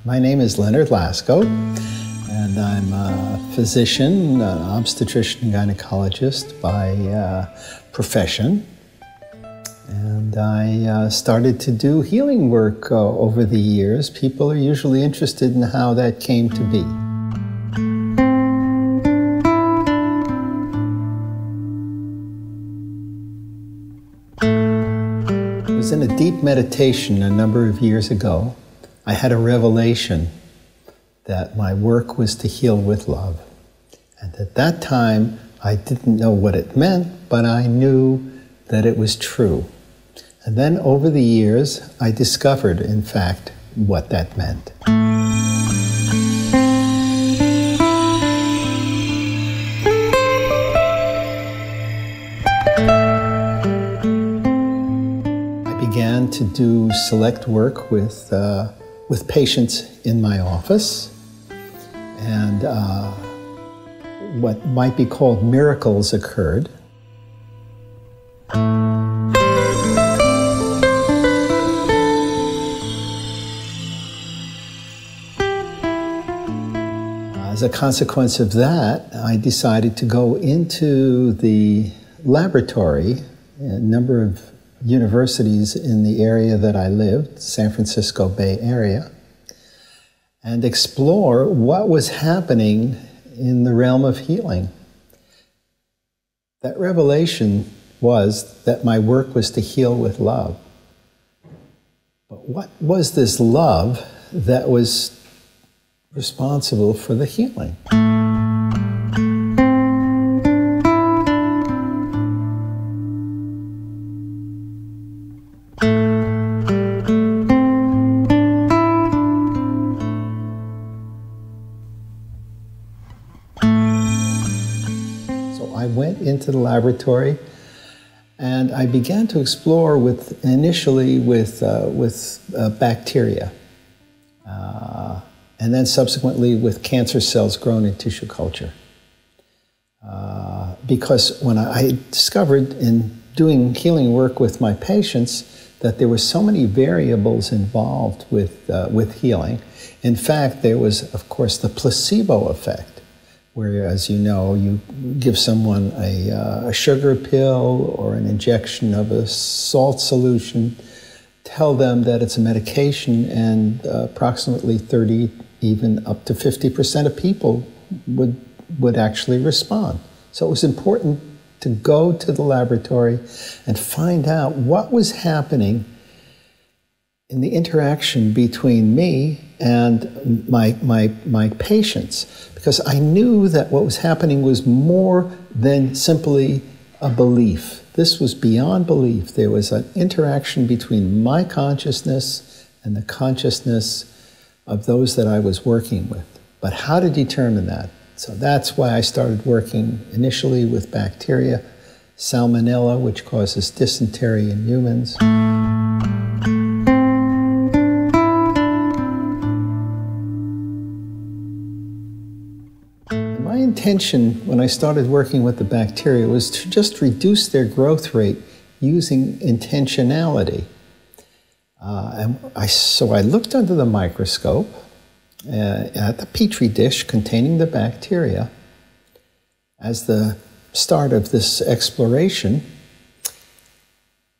My name is Leonard Laskow, and I'm a physician, an obstetrician gynecologist by profession. And I started to do healing work over the years. People are usually interested in how that came to be. I was in a deep meditation a number of years ago. I had a revelation that my work was to heal with love. And at that time, I didn't know what it meant, but I knew that it was true. And then over the years, I discovered, in fact, what that meant. I began to do select work with patients in my office, and what might be called miracles occurred. As a consequence of that, I decided to go into the laboratory, a number of universities in the area that I lived, San Francisco Bay Area, and explore what was happening in the realm of healing. That revelation was that my work was to heal with love. But what was this love that was responsible for the healing? I went into the laboratory and I began to explore initially with bacteria, and then subsequently with cancer cells grown in tissue culture. Because when I discovered in doing healing work with my patients that there were so many variables involved with healing. In fact, there was, of course, the placebo effect, where, as you know, you give someone a sugar pill or an injection of a salt solution, tell them that it's a medication, and approximately 30, even up to 50% of people would actually respond. So it was important to go to the laboratory and find out what was happening in the interaction between me and my patients, because I knew that what was happening was more than simply a belief. This was beyond belief. There was an interaction between my consciousness and the consciousness of those that I was working with. But how to determine that? So that's why I started working initially with bacteria, salmonella, which causes dysentery in humans. My intention when I started working with the bacteria was to just reduce their growth rate using intentionality. So I looked under the microscope at the petri dish containing the bacteria as the start of this exploration,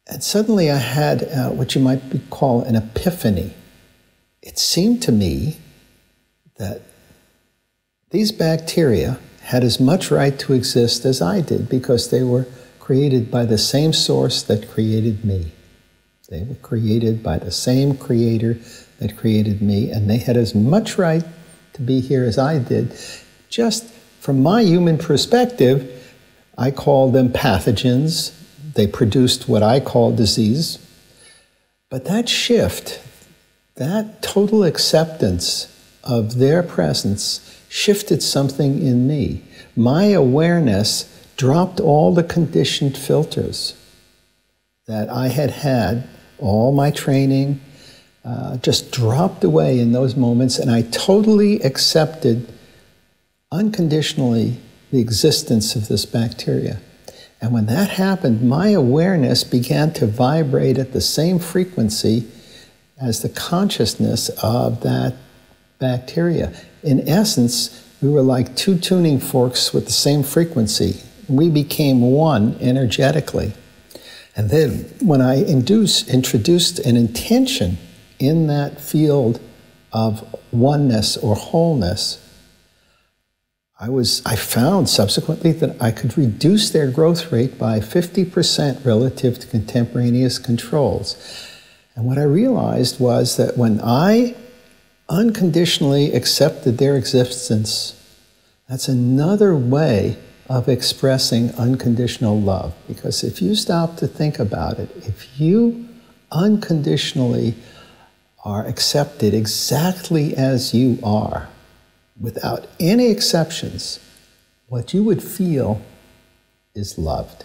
and suddenly I had what you might call an epiphany. It seemed to me that these bacteria had as much right to exist as I did, because they were created by the same source that created me. They were created by the same creator that created me, and they had as much right to be here as I did. Just from my human perspective, I call them pathogens. They produced what I call disease. But that shift, that total acceptance of their presence, shifted something in me. My awareness dropped all the conditioned filters that I had, all my training, just dropped away in those moments, and I totally accepted unconditionally the existence of this bacteria. And when that happened, my awareness began to vibrate at the same frequency as the consciousness of that bacteria. In essence, we were like two tuning forks with the same frequency. We became one energetically. And then when I introduced an intention in that field of oneness or wholeness, I found subsequently that I could reduce their growth rate by 50% relative to contemporaneous controls. And what I realized was that when I unconditionally accepted their existence, that's another way of expressing unconditional love. Because if you stop to think about it, if you unconditionally are accepted exactly as you are, without any exceptions, what you would feel is loved.